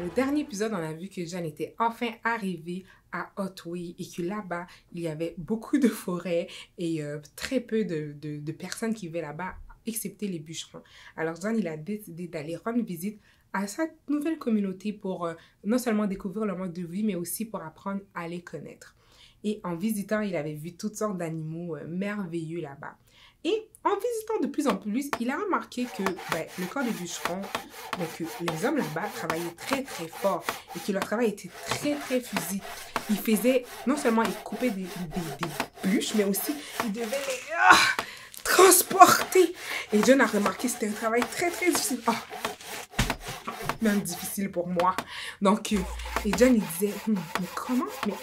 le dernier épisode, on a vu que John était enfin arrivé à Otway et que là-bas, il y avait beaucoup de forêts et très peu de personnes qui vivaient là-bas, excepté les bûcherons. Alors John, il a décidé d'aller rendre visite à sa nouvelle communauté pour non seulement découvrir leur mode de vie, mais aussi pour apprendre à les connaître. Et en visitant, il avait vu toutes sortes d'animaux merveilleux là-bas. Et en visitant de plus en plus, il a remarqué que le camp des bûcherons, que les hommes là-bas travaillaient très très fort et que leur travail était très très physique. Ils faisaient, non seulement ils coupaient des bûches, mais aussi ils devaient les transporter. Et John a remarqué que c'était un travail très très difficile. Même difficile pour moi. Donc, et John, il disait, mais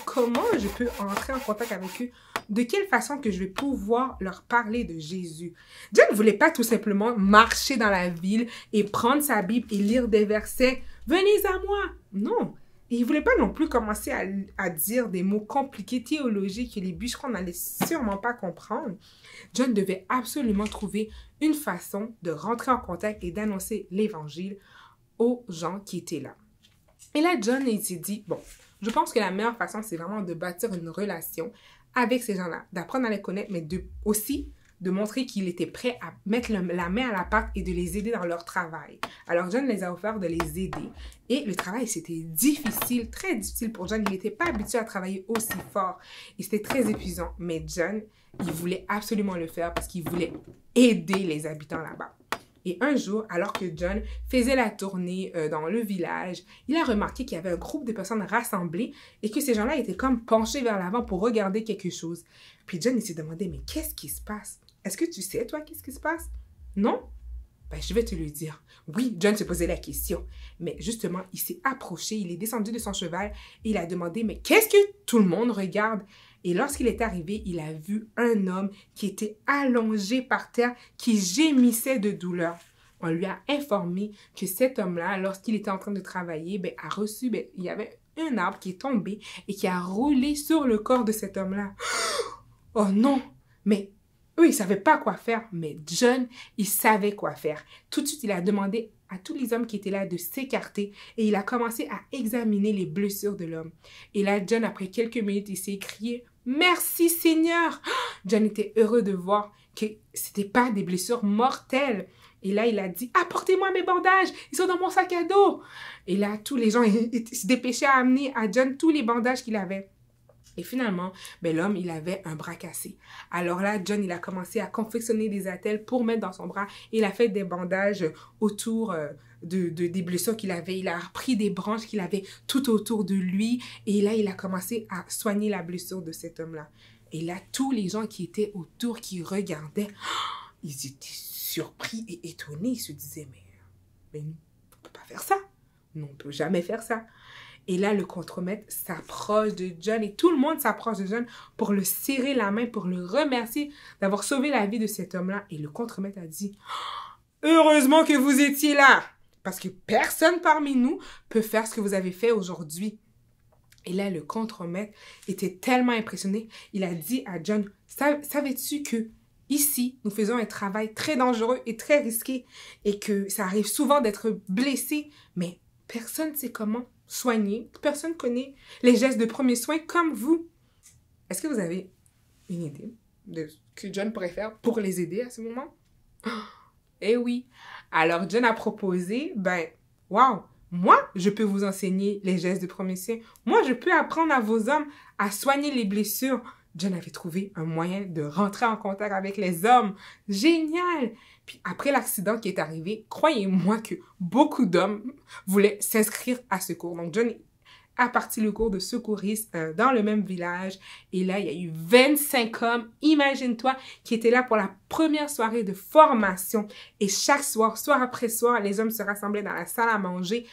comment je peux entrer en contact avec eux? De quelle façon que je vais pouvoir leur parler de Jésus? John ne voulait pas tout simplement marcher dans la ville et prendre sa Bible et lire des versets. Venez à moi! Non. Et il ne voulait pas non plus commencer à dire des mots compliqués, théologiques, que les bûcherons n'allaient sûrement pas comprendre. John devait absolument trouver une façon de rentrer en contact et d'annoncer l'Évangile aux gens qui étaient là. Et là, John, il s'est dit, bon, je pense que la meilleure façon, c'est vraiment de bâtir une relation avec ces gens-là, d'apprendre à les connaître, mais aussi de montrer qu'il était prêt à mettre la main à la pâte et de les aider dans leur travail. Alors, John les a offert de les aider. Et le travail, c'était difficile, très difficile pour John. Il n'était pas habitué à travailler aussi fort. Et c'était très épuisant. Mais John, il voulait absolument le faire parce qu'il voulait aider les habitants là-bas. Et un jour, alors que John faisait la tournée dans le village, il a remarqué qu'il y avait un groupe de personnes rassemblées et que ces gens-là étaient comme penchés vers l'avant pour regarder quelque chose. Puis John, il s'est demandé, mais qu'est-ce qui se passe? Est-ce que tu sais, toi, qu'est-ce qui se passe? Non? Je vais te le dire. Oui, John se posait la question. Mais justement, il s'est approché, il est descendu de son cheval et il a demandé, mais qu'est-ce que tout le monde regarde? Et lorsqu'il est arrivé, il a vu un homme qui était allongé par terre, qui gémissait de douleur. On lui a informé que cet homme-là, lorsqu'il était en train de travailler, a reçu, il y avait un arbre qui est tombé et qui a roulé sur le corps de cet homme-là. Oh non! Mais eux, ils ne savaient pas quoi faire. Mais John, il savait quoi faire. Tout de suite, il a demandé à tous les hommes qui étaient là de s'écarter et il a commencé à examiner les blessures de l'homme. Et là, John, après quelques minutes, il s'est écrié « Merci Seigneur !» John était heureux de voir que ce n'était pas des blessures mortelles. Et là, il a dit « Apportez-moi mes bandages, ils sont dans mon sac à dos !» Et là, tous les gens se dépêchaient à amener à John tous les bandages qu'il avait. Et finalement, l'homme, il avait un bras cassé. Alors là, John, il a commencé à confectionner des attelles pour mettre dans son bras. Il a fait des bandages autour des blessures qu'il avait. Il a pris des branches qu'il avait tout autour de lui. Et là, il a commencé à soigner la blessure de cet homme-là. Et là, tous les gens qui étaient autour, qui regardaient, ils étaient surpris et étonnés. Ils se disaient, mais on ne peut pas faire ça. Non, on ne peut jamais faire ça. Et là, le contremaître s'approche de John et tout le monde s'approche de John pour le serrer la main, pour le remercier d'avoir sauvé la vie de cet homme-là. Et le contremaître a dit, « Heureusement que vous étiez là, parce que personne parmi nous peut faire ce que vous avez fait aujourd'hui. » Et là, le contremaître était tellement impressionné. Il a dit à John, « Savais-tu que ici, nous faisons un travail très dangereux et très risqué et que ça arrive souvent d'être blessé, mais personne ne sait comment soigner. Personne ne connaît les gestes de premiers soins comme vous. » Est-ce que vous avez une idée de ce que John pourrait faire pour les aider à ce moment? Eh oui. Alors, John a proposé, wow, moi, je peux vous enseigner les gestes de premiers soins. Moi, je peux apprendre à vos hommes à soigner les blessures. John avait trouvé un moyen de rentrer en contact avec les hommes. Génial! Puis après l'accident qui est arrivé, croyez-moi que beaucoup d'hommes voulaient s'inscrire à ce cours. Donc John a parti le cours de secouriste dans le même village. Et là, il y a eu 25 hommes, imagine-toi, qui étaient là pour la première soirée de formation. Et chaque soir, soir après soir, les hommes se rassemblaient dans la salle à manger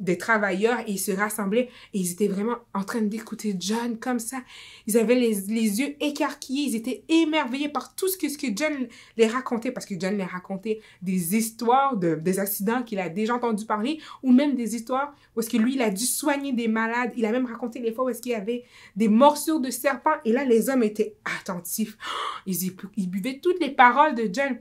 des travailleurs et ils se rassemblaient et ils étaient vraiment en train d'écouter John comme ça. Ils avaient les yeux écarquillés, ils étaient émerveillés par tout ce que John les racontait parce que John les racontait des histoires, des accidents qu'il a déjà entendu parler ou même des histoires où est-ce que lui, il a dû soigner des malades. Il a même raconté les fois où est-ce qu'il y avait des morsures de serpents et là, les hommes étaient attentifs. Ils buvaient toutes les paroles de John.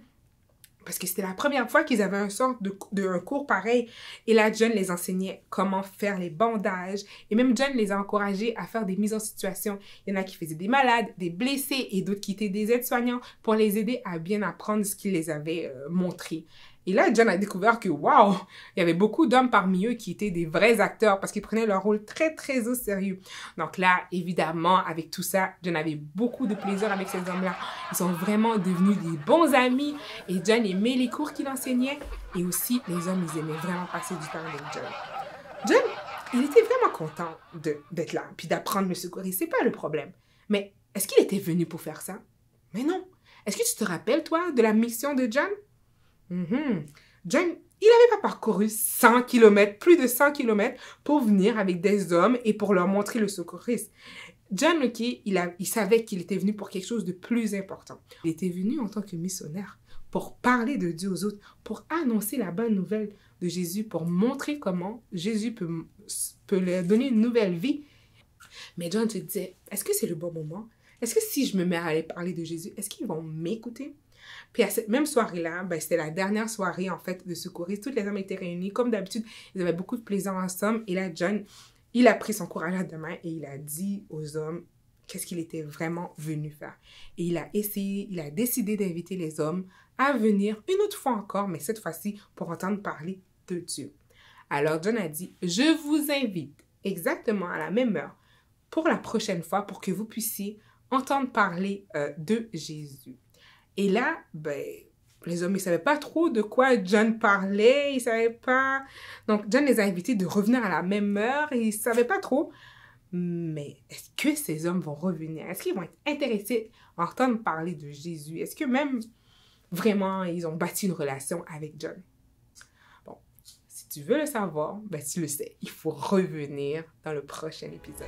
parce que c'était la première fois qu'ils avaient un un cours pareil. Et là, John les enseignait comment faire les bandages. Et même John les a encouragés à faire des mises en situation. Il y en a qui faisaient des malades, des blessés et d'autres qui étaient des aides-soignants pour les aider à bien apprendre ce qu'il les avait montré. Et là, John a découvert que, waouh, il y avait beaucoup d'hommes parmi eux qui étaient des vrais acteurs parce qu'ils prenaient leur rôle très, très au sérieux. Donc là, évidemment, avec tout ça, John avait beaucoup de plaisir avec ces hommes-là. Ils sont vraiment devenus des bons amis et John aimait les cours qu'il enseignait et aussi, les hommes, ils aimaient vraiment passer du temps avec John. John, il était vraiment content d'être là puis d'apprendre le secourisme. C'est pas le problème. Mais est-ce qu'il était venu pour faire ça? Mais non. Est-ce que tu te rappelles, toi, de la mission de John? John, il n'avait pas parcouru 100 km, plus de 100 km pour venir avec des hommes et pour leur montrer le secourisme. John, OK, il savait qu'il était venu pour quelque chose de plus important. Il était venu en tant que missionnaire pour parler de Dieu aux autres, pour annoncer la bonne nouvelle de Jésus, pour montrer comment Jésus peut leur donner une nouvelle vie. Mais John se disait, est-ce que c'est le bon moment? Est-ce que si je me mets à aller parler de Jésus, est-ce qu'ils vont m'écouter? Puis à cette même soirée-là, c'était la dernière soirée, en fait, de secourisme. Toutes les hommes étaient réunis. Comme d'habitude, ils avaient beaucoup de plaisir ensemble. Et là, John, il a pris son courage à deux mains et il a dit aux hommes qu'est-ce qu'il était vraiment venu faire. Et il a décidé d'inviter les hommes à venir une autre fois encore, mais cette fois-ci pour entendre parler de Dieu. Alors, John a dit, je vous invite exactement à la même heure pour la prochaine fois pour que vous puissiez entendre parler de Jésus. Et là, les hommes, ils ne savaient pas trop de quoi John parlait, ils ne savaient pas. Donc, John les a invités de revenir à la même heure et ils ne savaient pas trop. Mais est-ce que ces hommes vont revenir? Est-ce qu'ils vont être intéressés à entendre parler de Jésus? Est-ce que même, vraiment, ils ont bâti une relation avec John? Bon, si tu veux le savoir, tu le sais. Il faut revenir dans le prochain épisode.